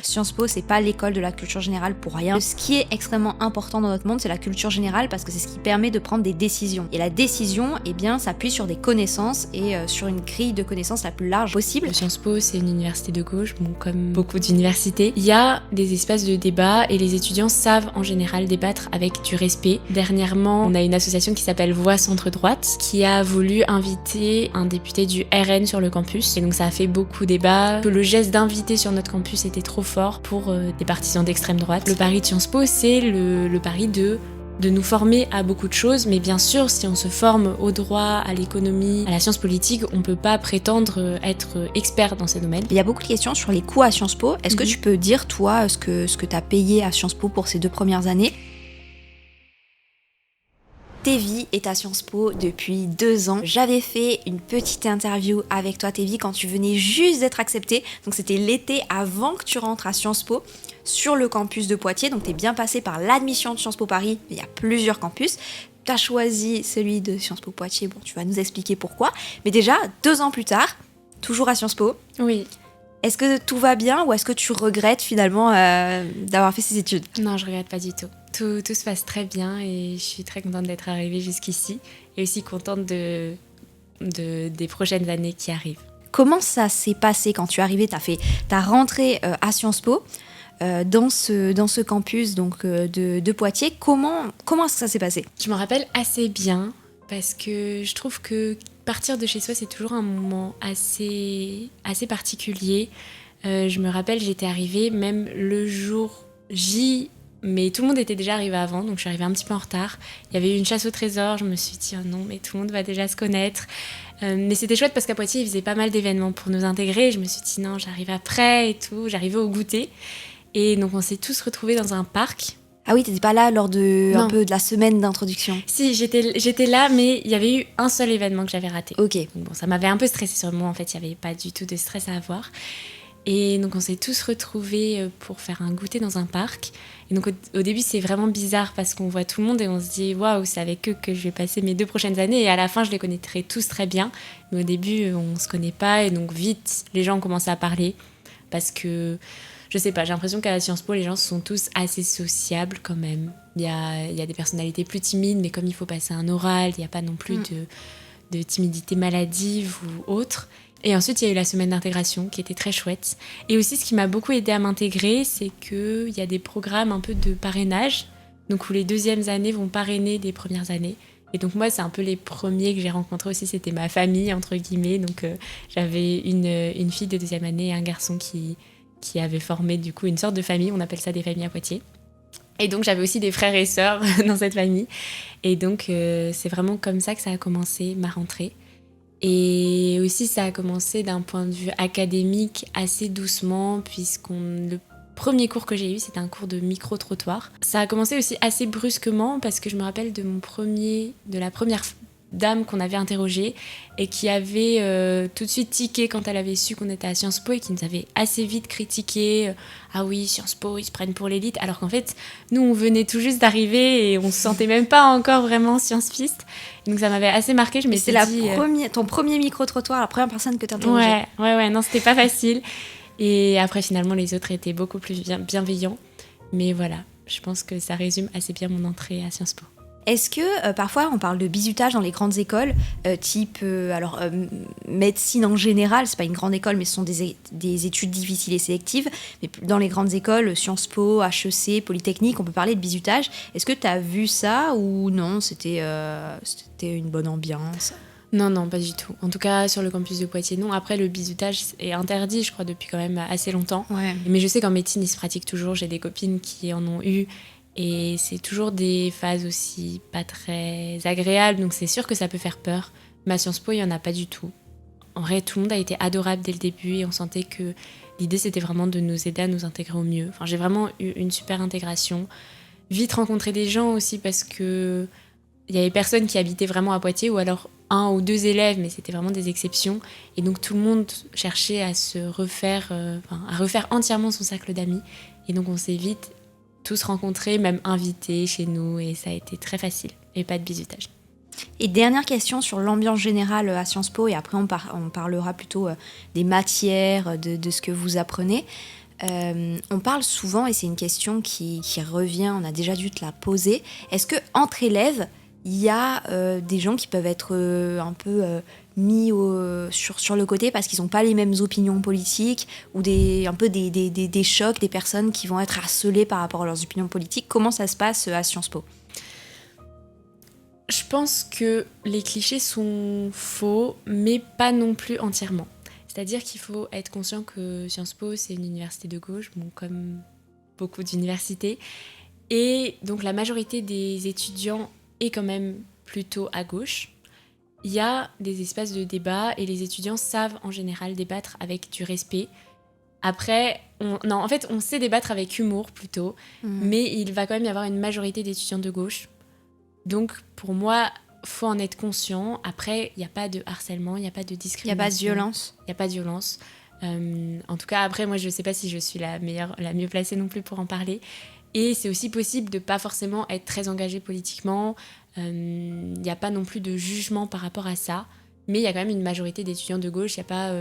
Sciences Po, c'est pas l'école de la culture générale pour rien. Ce qui est extrêmement important dans notre monde, c'est la culture générale parce que c'est ce qui permet de prendre des décisions. Et la décision, eh bien, s'appuie sur des connaissances et sur une grille de connaissances la plus large possible. Sciences Po, c'est une université de gauche, bon, comme beaucoup d'universités. Il y a des espaces de débat et les étudiants savent en général débattre avec du respect. Dernièrement, on a une association qui s'appelle Voix Centre-Droite qui a voulu inviter un député du RN sur le campus. Et donc ça a fait beaucoup débat. Que le geste d'inviter sur notre campus était trop fort pour des partisans d'extrême droite. Le pari de Sciences Po, c'est le pari de nous former à beaucoup de choses, mais bien sûr, si on se forme au droit, à l'économie, à la science politique, on peut pas prétendre être expert dans ces domaines. Il y a beaucoup de questions sur les coûts à Sciences Po. Est-ce que tu peux dire, toi, ce que tu as payé à Sciences Po pour ces 2 premières années ? Tevy est à Sciences Po depuis 2 ans. J'avais fait une petite interview avec toi, Tevy, quand tu venais juste d'être acceptée. Donc c'était l'été avant que tu rentres à Sciences Po, sur le campus de Poitiers. Donc t'es bien passé par l'admission de Sciences Po Paris. Il y a plusieurs campus. T'as choisi celui de Sciences Po Poitiers. Bon, tu vas nous expliquer pourquoi. Mais déjà, 2 ans plus tard, toujours à Sciences Po. Oui. Est-ce que tout va bien ou est-ce que tu regrettes finalement d'avoir fait ces études ? Non, je regrette pas du tout. Tout se passe très bien et je suis très contente d'être arrivée jusqu'ici et aussi contente des prochaines années qui arrivent. Comment ça s'est passé quand tu es arrivée ? T'as rentré à Sciences Po dans ce campus donc, de Poitiers. Comment est-ce que ça s'est passé ? Je me rappelle assez bien parce que je trouve que partir de chez soi, c'est toujours un moment assez particulier. Je me rappelle, j'étais arrivée même le jour J, mais tout le monde était déjà arrivé avant, donc je suis arrivée un petit peu en retard. Il y avait eu une chasse au trésor, je me suis dit oh non, mais tout le monde va déjà se connaître. Mais c'était chouette parce qu'à Poitiers, ils faisaient pas mal d'événements pour nous intégrer. Je me suis dit non, j'arrive après et tout, j'arrivais au goûter. Et donc on s'est tous retrouvés dans un parc. Ah oui, t'étais pas là lors un peu de la semaine d'introduction ? Si, j'étais là, mais il y avait eu un seul événement que j'avais raté. Ok. Donc bon, ça m'avait un peu stressée sur moi, en fait, il n'y avait pas du tout de stress à avoir. Et donc on s'est tous retrouvés pour faire un goûter dans un parc. Et donc au début c'est vraiment bizarre parce qu'on voit tout le monde et on se dit waouh, c'est avec eux que je vais passer mes 2 prochaines années et à la fin je les connaîtrai tous très bien. Mais au début on se connaît pas et donc vite les gens ont commencé à parler parce que je sais pas, j'ai l'impression qu'à Sciences Po les gens sont tous assez sociables quand même. Il y a des personnalités plus timides mais comme il faut passer un oral, il n'y a pas non plus de timidité maladive ou autre. Et ensuite, il y a eu la semaine d'intégration qui était très chouette. Et aussi, ce qui m'a beaucoup aidée à m'intégrer, c'est qu'il y a des programmes un peu de parrainage, donc où les 2e années vont parrainer des premières années. Et donc moi, c'est un peu les premiers que j'ai rencontrés aussi, c'était ma famille, entre guillemets. Donc j'avais une fille de 2e année et un garçon qui avait formé du coup une sorte de famille, on appelle ça des familles à Poitiers. Et donc j'avais aussi des frères et sœurs dans cette famille. Et donc c'est vraiment comme ça que ça a commencé ma rentrée. Et aussi, ça a commencé d'un point de vue académique assez doucement, le premier cours que j'ai eu, c'était un cours de micro-trottoir. Ça a commencé aussi assez brusquement parce que je me rappelle de la première dame qu'on avait interrogée et qui avait tout de suite tiqué quand elle avait su qu'on était à Sciences Po et qui nous avait assez vite critiqué. Ah oui, Sciences Po, ils se prennent pour l'élite. Alors qu'en fait, nous, on venait tout juste d'arriver et on se sentait même pas encore vraiment science-fiste. Donc ça m'avait assez marqué. Je me suis dit... ton premier micro-trottoir, la première personne que t'interrogeais. Ouais, non, c'était pas facile. Et après, finalement, les autres étaient beaucoup plus bienveillants. Mais voilà, je pense que ça résume assez bien mon entrée à Sciences Po. Est-ce que parfois on parle de bizutage dans les grandes écoles, type médecine en général, c'est pas une grande école mais ce sont des études difficiles et sélectives, mais dans les grandes écoles, Sciences Po, HEC, Polytechnique, on peut parler de bizutage. Est-ce que tu as vu ça ou non, c'était une bonne ambiance ? Non, pas du tout. En tout cas, sur le campus de Poitiers, non. Après, le bizutage est interdit, je crois, depuis quand même assez longtemps. Ouais. Mais je sais qu'en médecine, il se pratique toujours. J'ai des copines qui en ont eu. Et c'est toujours des phases aussi pas très agréables, donc c'est sûr que ça peut faire peur. Mais à Sciences Po, il n'y en a pas du tout. En vrai, tout le monde a été adorable dès le début et on sentait que l'idée, c'était vraiment de nous aider à nous intégrer au mieux. Enfin, j'ai vraiment eu une super intégration. Vite rencontré des gens aussi parce que il y avait personne qui habitait vraiment à Poitiers ou alors 1 ou 2 élèves, mais c'était vraiment des exceptions. Et donc tout le monde cherchait à à refaire entièrement son cercle d'amis. Et donc on s'est vite tous rencontrés, même invités chez nous, et ça a été très facile, et pas de bizutage. Et dernière question sur l'ambiance générale à Sciences Po, et après on parlera plutôt des matières, de ce que vous apprenez. On parle souvent, et c'est une question qui revient, on a déjà dû te la poser, est-ce que entre élèves, il y a des gens qui peuvent être un peu mis sur le côté parce qu'ils n'ont pas les mêmes opinions politiques ou un peu des chocs, des personnes qui vont être harcelées par rapport à leurs opinions politiques? Comment ça se passe à Sciences Po? Je pense que les clichés sont faux, mais pas non plus entièrement. C'est-à-dire qu'il faut être conscient que Sciences Po, c'est une université de gauche, bon, comme beaucoup d'universités. Et donc la majorité des étudiants est quand même plutôt à gauche. Il y a des espaces de débat et les étudiants savent en général débattre avec du respect. Après, en fait, on sait débattre avec humour plutôt, mais il va quand même y avoir une majorité d'étudiants de gauche. Donc pour moi, faut en être conscient. Après, il n'y a pas de harcèlement, il n'y a pas de discrimination. Il n'y a pas de violence. Il n'y a pas de violence. En tout cas, après, moi, je ne sais pas si je suis la mieux placée non plus pour en parler. Et c'est aussi possible de ne pas forcément être très engagé politiquement. Il n'y a pas non plus de jugement par rapport à ça. Mais il y a quand même une majorité d'étudiants de gauche. Il n'y a pas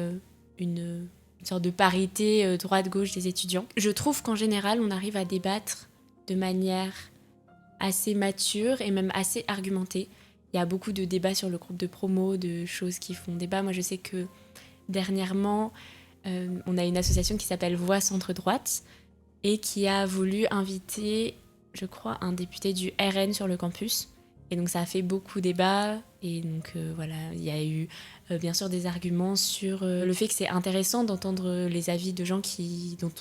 une sorte de parité droite-gauche des étudiants. Je trouve qu'en général, on arrive à débattre de manière assez mature et même assez argumentée. Il y a beaucoup de débats sur le groupe de promo, de choses qui font débat. Moi, je sais que dernièrement, on a une association qui s'appelle Voix Centre-Droite et qui a voulu inviter, je crois, un député du RN sur le campus. Et donc, ça a fait beaucoup débat. Et donc, voilà, il y a eu bien sûr des arguments sur le fait que c'est intéressant d'entendre les avis de gens dont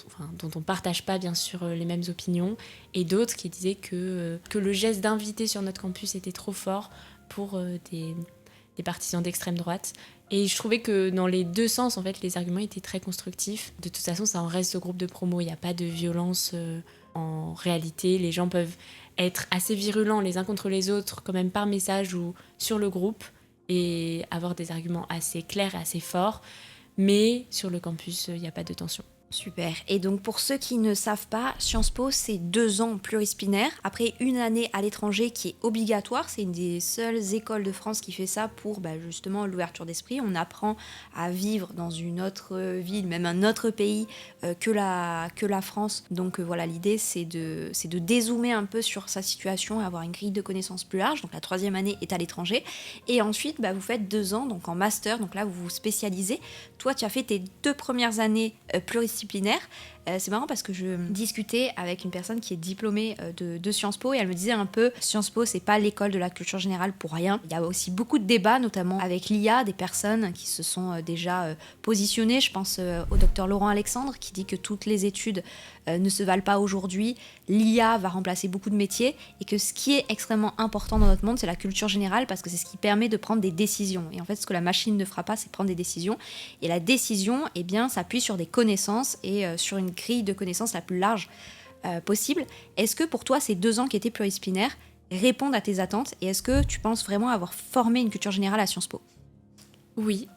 on ne partage pas, bien sûr, les mêmes opinions. Et d'autres qui disaient que le geste d'inviter sur notre campus était trop fort pour des partisans d'extrême droite. Et je trouvais que dans les deux sens, en fait, les arguments étaient très constructifs. De toute façon, ça en reste au groupe de promo. Il n'y a pas de violence en réalité. Les gens peuvent être assez virulents les uns contre les autres, quand même par message ou sur le groupe, et avoir des arguments assez clairs et assez forts. Mais sur le campus, il n'y a pas de tension. Super. Et donc pour ceux qui ne savent pas, Sciences Po, c'est 2 ans plurispinaires, après une année à l'étranger qui est obligatoire. C'est une des seules écoles de France qui fait ça pour justement l'ouverture d'esprit. On apprend à vivre dans une autre ville, même un autre pays que la France. Donc voilà, l'idée c'est de dézoomer un peu sur sa situation et avoir une grille de connaissances plus large. Donc la 3e année est à l'étranger. Et ensuite, vous faites 2 ans donc en master. Donc là, vous vous spécialisez. Toi, tu as fait tes 2 premières années pluridisciplinaires. C'est marrant parce que je discutais avec une personne qui est diplômée de Sciences Po et elle me disait un peu Sciences Po, c'est pas l'école de la culture générale pour rien. Il y a aussi beaucoup de débats, notamment avec l'IA, des personnes qui se sont déjà positionnées. Je pense au docteur Laurent Alexandre qui dit que toutes les études ne se valent pas aujourd'hui. L'IA va remplacer beaucoup de métiers et que ce qui est extrêmement important dans notre monde, c'est la culture générale parce que c'est ce qui permet de prendre des décisions. Et en fait, ce que la machine ne fera pas, c'est prendre des décisions. Et la décision, s'appuie sur des connaissances et sur une grille de connaissances la plus large possible. Est-ce que pour toi, ces 2 ans qui étaient pluridisciplinaires répondent à tes attentes et est-ce que tu penses vraiment avoir formé une culture générale à Sciences Po? Oui,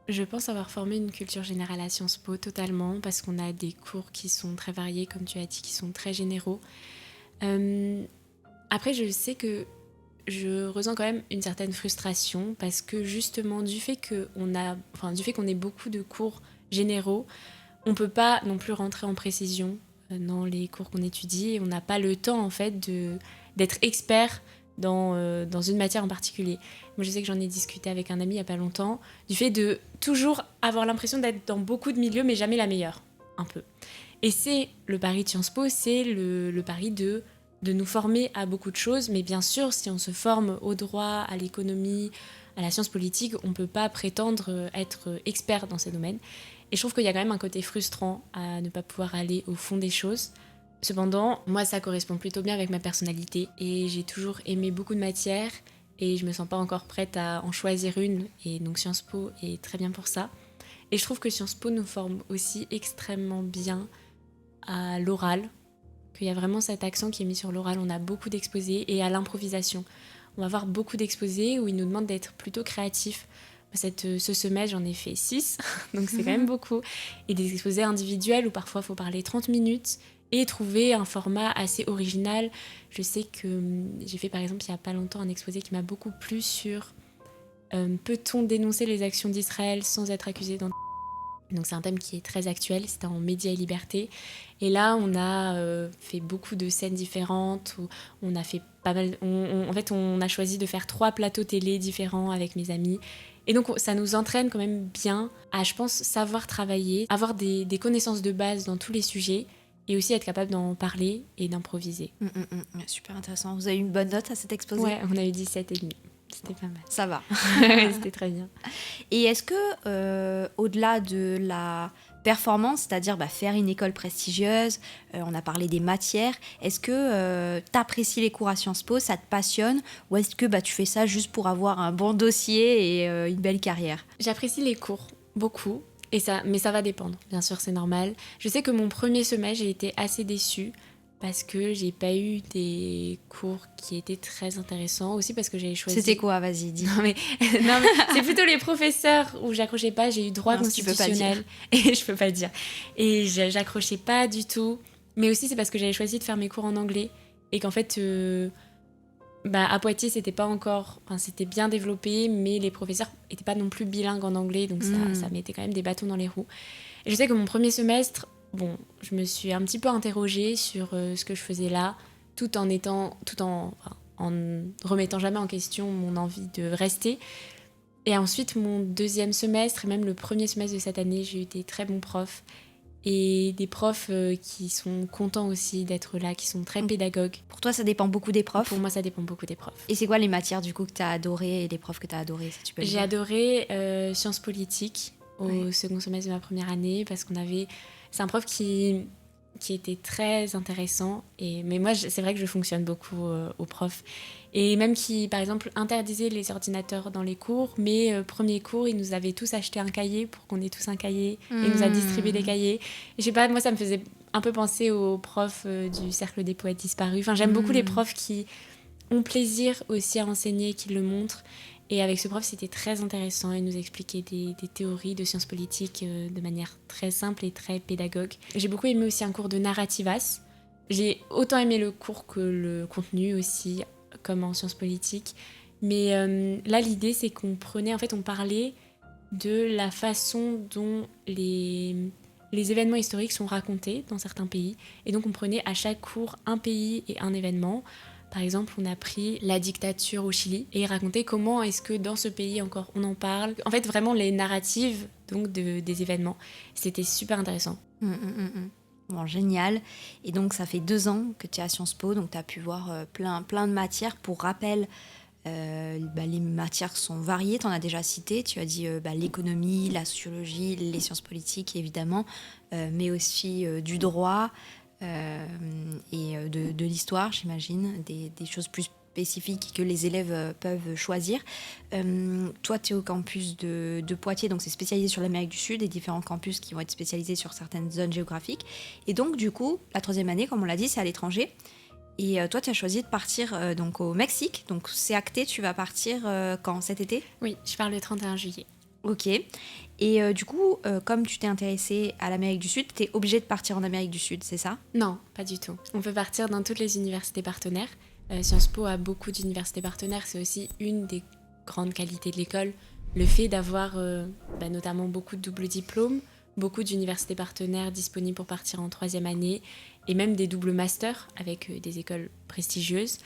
je pense avoir formé une culture générale à Sciences Po totalement parce qu'on a des cours qui sont très variés, comme tu as dit, qui sont très généraux. Après, je sais que je ressens quand même une certaine frustration parce que justement, du fait qu'on ait beaucoup de cours généraux, on peut pas non plus rentrer en précision dans les cours qu'on étudie et on n'a pas le temps en fait d'être expert dans une matière en particulier. Moi je sais que j'en ai discuté avec un ami il y a pas longtemps du fait de toujours avoir l'impression d'être dans beaucoup de milieux mais jamais la meilleure, un peu. Et c'est le pari de Sciences Po, c'est le pari de nous former à beaucoup de choses, mais bien sûr si on se forme au droit, à l'économie, à la science politique, on ne peut pas prétendre être expert dans ces domaines. Et je trouve qu'il y a quand même un côté frustrant à ne pas pouvoir aller au fond des choses. Cependant, moi, ça correspond plutôt bien avec ma personnalité et j'ai toujours aimé beaucoup de matières et je me sens pas encore prête à en choisir une. Et donc Sciences Po est très bien pour ça. Et je trouve que Sciences Po nous forme aussi extrêmement bien à l'oral, qu'il y a vraiment cet accent qui est mis sur l'oral. On a beaucoup d'exposés et à l'improvisation. On va avoir beaucoup d'exposés où ils nous demandent d'être plutôt créatifs. Ce semestre, j'en ai fait 6, donc c'est quand même beaucoup. Et des exposés individuels où parfois il faut parler 30 minutes et trouver un format assez original. Je sais que j'ai fait par exemple il n'y a pas longtemps un exposé qui m'a beaucoup plu sur peut-on dénoncer les actions d'Israël sans être accusé Donc c'est un thème qui est très actuel, c'était en médias et liberté. Et là, on a fait beaucoup de scènes différentes, où on a fait pas mal... en fait, on a choisi de faire 3 plateaux télé différents avec mes amis. Et donc ça nous entraîne quand même bien à, je pense, savoir travailler, avoir des connaissances de base dans tous les sujets, et aussi être capable d'en parler et d'improviser. Super intéressant. Vous avez eu une bonne note à cet exposé? Ouais, on a eu 17,5. C'était pas mal. Ça va. C'était très bien. Et est-ce que, au-delà de la performance, c'est-à-dire faire une école prestigieuse, on a parlé des matières, est-ce que tu apprécies les cours à Sciences Po, ça te passionne, ou est-ce que tu fais ça juste pour avoir un bon dossier et une belle carrière? J'apprécie les cours, beaucoup, mais ça va dépendre, bien sûr, c'est normal. Je sais que mon premier semestre, j'ai été assez déçue, parce que j'ai pas eu des cours qui étaient très intéressants, aussi parce que j'avais choisi... C'était quoi? Vas-y, dis. Non mais c'est plutôt les professeurs où j'accrochais pas. J'ai eu droit constitutionnel et je peux pas le dire. Et j'accrochais pas du tout. Mais aussi c'est parce que j'avais choisi de faire mes cours en anglais et qu'en fait à Poitiers c'était pas encore, enfin c'était bien développé, mais les professeurs étaient pas non plus bilingues en anglais, donc ça mettait quand même des bâtons dans les roues. Et je sais que mon premier semestre, je me suis un petit peu interrogée sur ce que je faisais là, tout en remettant jamais en question mon envie de rester. Et ensuite, mon deuxième semestre et même le premier semestre de cette année, j'ai eu des très bons profs. Et des profs qui sont contents aussi d'être là, qui sont très pédagogues. Pour toi, ça dépend beaucoup des profs? Pour moi, ça dépend beaucoup des profs. Et c'est quoi les matières du coup que tu as adorées et les profs que tu as adorés, si tu peux le dire? J'ai adoré sciences politiques au second semestre de ma première année parce qu'on avait... C'est un prof qui était très intéressant. Mais moi, c'est vrai que je fonctionne beaucoup aux profs. Et même qui, par exemple, interdisait les ordinateurs dans les cours. Mais premier cours, il nous avait tous acheté un cahier pour qu'on ait tous un cahier. Et il nous a distribué des cahiers. Et je sais pas, moi, ça me faisait un peu penser aux profs du Cercle des poètes disparus. Enfin, j'aime beaucoup les profs qui ont plaisir aussi à enseigner, qui le montrent. Et avec ce prof, c'était très intéressant. Il nous expliquait des théories de sciences politiques de manière très simple et très pédagogue. J'ai beaucoup aimé aussi un cours de narrativas. J'ai autant aimé le cours que le contenu aussi, comme en sciences politiques. Mais là, l'idée, c'est qu'on parlait de la façon dont les événements historiques sont racontés dans certains pays. Et donc, on prenait à chaque cours un pays et un événement. Par exemple, on a pris la dictature au Chili et raconté comment est-ce que dans ce pays encore on en parle. En fait, vraiment les narratives donc des événements. C'était super intéressant. Bon, génial. Et donc, ça fait 2 ans que tu es à Sciences Po, donc tu as pu voir plein de matières. Pour rappel, les matières sont variées, tu en as déjà cité. Tu as dit l'économie, la sociologie, les sciences politiques, évidemment, mais aussi du droit, et de l'histoire, j'imagine, des choses plus spécifiques que les élèves peuvent choisir. Toi, tu es au campus de Poitiers, donc c'est spécialisé sur l'Amérique du Sud, et différents campus qui vont être spécialisés sur certaines zones géographiques. Et donc, du coup, la 3e année, comme on l'a dit, c'est à l'étranger. Et toi, tu as choisi de partir donc au Mexique. Donc, c'est acté, tu vas partir quand? Cet été? Oui, je pars le 31 juillet. Ok. Et du coup, comme tu t'es intéressée à l'Amérique du Sud, t'es obligée de partir en Amérique du Sud, c'est ça? Non, pas du tout. On peut partir dans toutes les universités partenaires. Sciences Po a beaucoup d'universités partenaires. C'est aussi une des grandes qualités de l'école. Le fait d'avoir notamment beaucoup de doubles diplômes, beaucoup d'universités partenaires disponibles pour partir en 3e année, et même des doubles masters avec des écoles prestigieuses.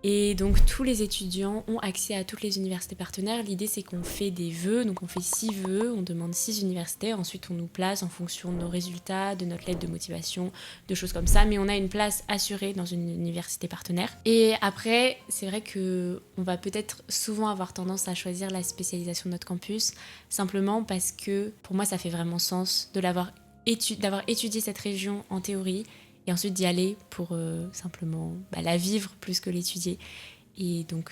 Et donc tous les étudiants ont accès à toutes les universités partenaires. L'idée, c'est qu'on fait des vœux, donc on fait 6 vœux, on demande 6 universités, ensuite on nous place en fonction de nos résultats, de notre lettre de motivation, de choses comme ça, mais on a une place assurée dans une université partenaire. Et après, c'est vrai qu'on va peut-être souvent avoir tendance à choisir la spécialisation de notre campus, simplement parce que pour moi ça fait vraiment sens d'avoir étudié cette région en théorie, et ensuite d'y aller pour simplement la vivre plus que l'étudier. Et donc,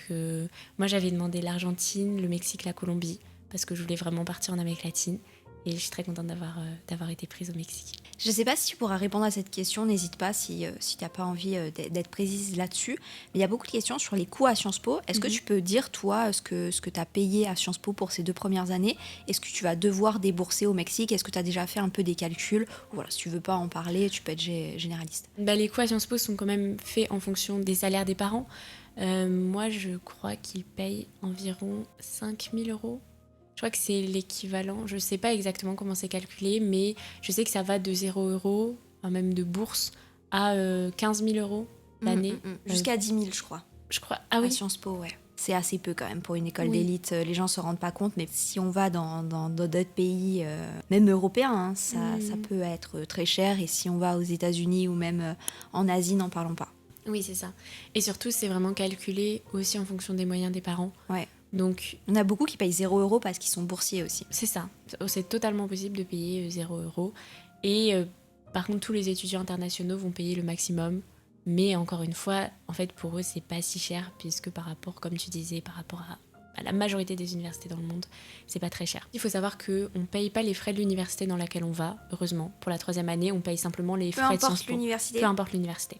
moi, j'avais demandé l'Argentine, le Mexique, la Colombie, parce que je voulais vraiment partir en Amérique latine. Et je suis très contente d'avoir été prise au Mexique. Je ne sais pas si tu pourras répondre à cette question, n'hésite pas si tu n'as pas envie d'être précise là-dessus. Mais il y a beaucoup de questions sur les coûts à Sciences Po. Est-ce que tu peux dire, toi, ce que tu as payé à Sciences Po pour ces 2 premières années? Est-ce que tu vas devoir débourser au Mexique? Est-ce que tu as déjà fait un peu des calculs? Voilà, si tu ne veux pas en parler, tu peux être généraliste. Les coûts à Sciences Po sont quand même faits en fonction des salaires des parents. Moi, je crois qu'ils payent environ 5 000 €. Je crois que c'est l'équivalent, je ne sais pas exactement comment c'est calculé, mais je sais que ça va de 0 €, même de bourse, à 15 000 € l'année. Jusqu'à 10 000, je crois. Je crois. Ah À oui. Sciences Po, ouais. C'est assez peu quand même pour une école Oui. d'élite. Les gens se rendent pas compte, mais si on va dans d'autres pays, même européens, hein, ça peut être très cher. Et si on va aux États-Unis ou même en Asie, n'en parlons pas. Oui, c'est ça. Et surtout, c'est vraiment calculé aussi en fonction des moyens des parents. Ouais. Donc, On a beaucoup qui payent 0 € parce qu'ils sont boursiers aussi. c'est ça. C'est totalement possible de payer 0 €. Et par contre, tous les étudiants internationaux vont payer le maximum. Mais encore une fois, en fait, pour eux, c'est pas si cher, puisque par rapport, comme tu disais, par rapport à la majorité des universités dans le monde, c'est pas très cher. Il faut savoir qu'on paye pas les frais de l'université dans laquelle on va, heureusement. Pour la 3e année, on paye simplement les frais de Sciences Po. L'université. Peu importe l'université.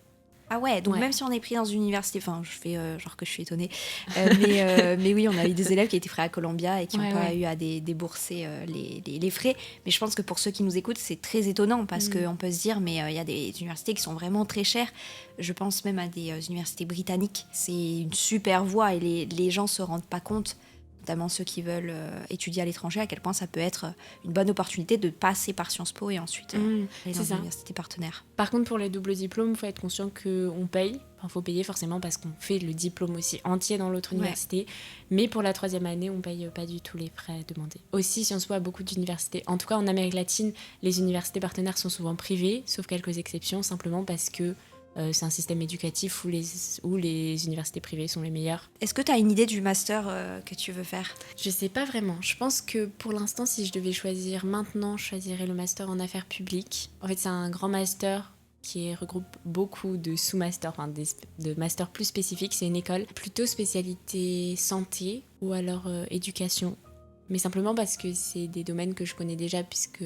Ah ouais, donc Ouais. même si on est pris dans une université, enfin je fais genre que je suis étonnée, mais oui, on a eu des élèves qui étaient pris à Columbia et qui n'ont pas eu à débourser les frais. Mais je pense que pour ceux qui nous écoutent, c'est très étonnant parce qu'on peut se dire, mais il y a des universités qui sont vraiment très chères. Je pense même à des universités britanniques. C'est une super voie et les gens se rendent pas compte, notamment ceux qui veulent étudier à l'étranger, à quel point ça peut être une bonne opportunité de passer par Sciences Po et ensuite aller dans une université partenaire. Par contre, pour les doubles diplômes, il faut être conscient qu'on paye. Enfin, faut payer forcément parce qu'on fait le diplôme aussi entier dans l'autre université. Mais pour la 3e année, on paye pas du tout les frais demandés. Aussi, Sciences Po a beaucoup d'universités. En tout cas, en Amérique latine, les universités partenaires sont souvent privées, sauf quelques exceptions, simplement parce que c'est un système éducatif où les universités privées sont les meilleures. Est-ce que tu as une idée du master que tu veux faire ? Je sais pas vraiment. Je pense que pour l'instant, si je devais choisir maintenant, je choisirais le master en affaires publiques. En fait, c'est un grand master qui regroupe beaucoup de sous-masters, enfin de masters plus spécifiques. C'est une école plutôt spécialité santé ou alors éducation. Mais simplement parce que c'est des domaines que je connais déjà puisque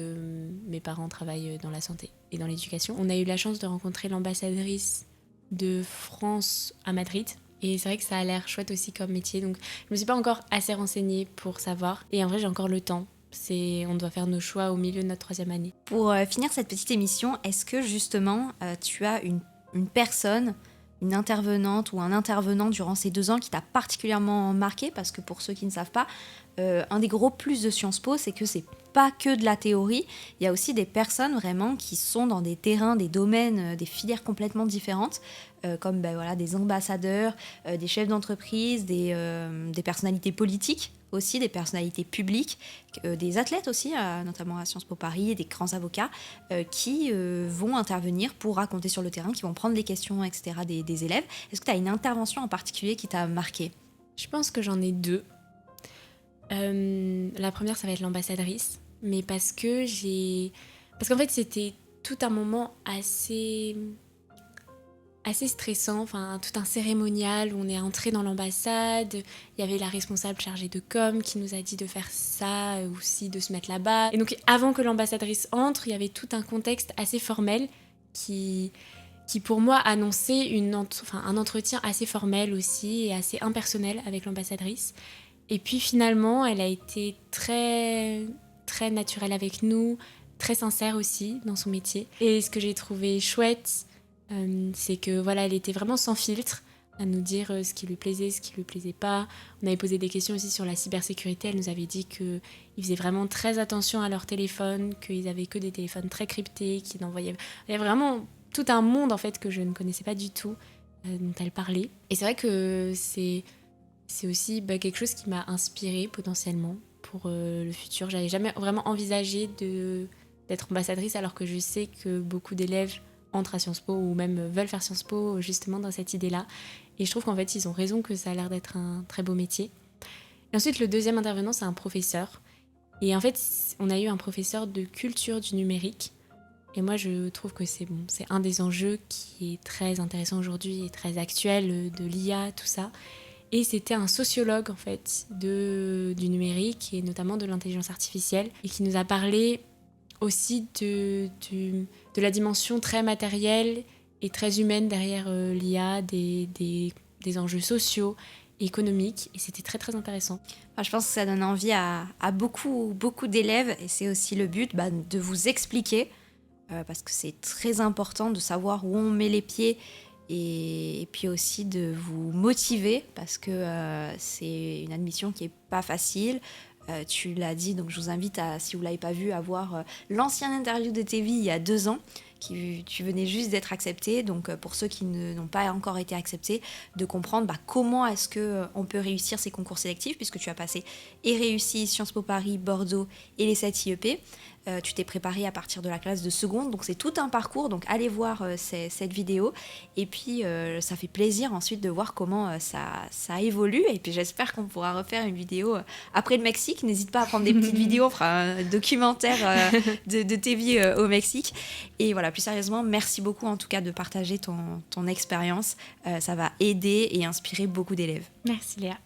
mes parents travaillent dans la santé et dans l'éducation. On a eu la chance de rencontrer l'ambassadrice de France à Madrid. Et c'est vrai que ça a l'air chouette aussi comme métier. Donc je me suis pas encore assez renseignée pour savoir. Et en vrai, j'ai encore le temps. On doit faire nos choix au milieu de notre 3e année. Pour finir cette petite émission, est-ce que justement tu as une personne, une intervenante ou un intervenant durant ces 2 ans qui t'a particulièrement marqué ? Parce que pour ceux qui ne savent pas, un des gros plus de Sciences Po, c'est que c'est pas que de la théorie. Il y a aussi des personnes vraiment qui sont dans des terrains, des domaines, des filières complètement différentes, comme des ambassadeurs, des chefs d'entreprise, des personnalités politiques aussi, des personnalités publiques, des athlètes aussi, notamment à Sciences Po Paris, et des grands avocats qui vont intervenir pour raconter sur le terrain, qui vont prendre les questions, etc. des élèves. Est-ce que tu as une intervention en particulier qui t'a marqué ? Je pense que j'en ai 2. La première, ça va être l'ambassadrice, mais parce qu'en fait, c'était tout un moment assez stressant, enfin tout un cérémonial où on est entré dans l'ambassade, il y avait la responsable chargée de com qui nous a dit de faire ça, aussi de se mettre là-bas. Et donc avant que l'ambassadrice entre, il y avait tout un contexte assez formel qui pour moi annonçait un entretien assez formel aussi et assez impersonnel avec l'ambassadrice. Et puis finalement, elle a été très, très naturelle avec nous, très sincère aussi dans son métier. Et ce que j'ai trouvé chouette, c'est que voilà, elle était vraiment sans filtre à nous dire ce qui lui plaisait, ce qui lui plaisait pas. On avait posé des questions aussi sur la cybersécurité. Elle nous avait dit qu'ils faisaient vraiment très attention à leur téléphone, qu'ils avaient que des téléphones très cryptés, qu'ils envoyaient... Il y avait vraiment tout un monde en fait que je ne connaissais pas du tout, dont elle parlait. Et c'est vrai que c'est aussi quelque chose qui m'a inspirée potentiellement pour le futur. J'avais jamais vraiment envisagé d'être ambassadrice alors que je sais que beaucoup d'élèves entrent à Sciences Po ou même veulent faire Sciences Po justement dans cette idée-là. Et je trouve qu'en fait, ils ont raison que ça a l'air d'être un très beau métier. Et ensuite, le deuxième intervenant, c'est un professeur. Et en fait, on a eu un professeur de culture du numérique. Et moi, je trouve que c'est un des enjeux qui est très intéressant aujourd'hui et très actuel, de l'IA, tout ça. Et c'était un sociologue, en fait, du numérique et notamment de l'intelligence artificielle et qui nous a parlé aussi de la dimension très matérielle et très humaine derrière l'IA, des enjeux sociaux et économiques. Et c'était très, très intéressant. Je pense que ça donne envie à beaucoup, beaucoup d'élèves et c'est aussi le but de vous expliquer parce que c'est très important de savoir où on met les pieds et puis aussi de vous motiver parce que c'est une admission qui n'est pas facile. Tu l'as dit, donc je vous invite, si vous ne l'avez pas vu, à voir l'ancienne interview de Tevy il y a 2 ans. Tu venais juste d'être accepté, donc pour ceux qui n'ont pas encore été acceptés, de comprendre comment est-ce qu'on peut réussir ces concours sélectifs, puisque tu as passé et réussi Sciences Po Paris, Bordeaux et les 7 IEP. Tu t'es préparé à partir de la classe de seconde, donc c'est tout un parcours, donc allez voir cette vidéo, et puis ça fait plaisir ensuite de voir comment ça évolue, et puis j'espère qu'on pourra refaire une vidéo après le Mexique. N'hésite pas à prendre des petites vidéos, on fera un documentaire de tes vies au Mexique. Et voilà, plus sérieusement, merci beaucoup en tout cas de partager ton expérience, ça va aider et inspirer beaucoup d'élèves. Merci Léa.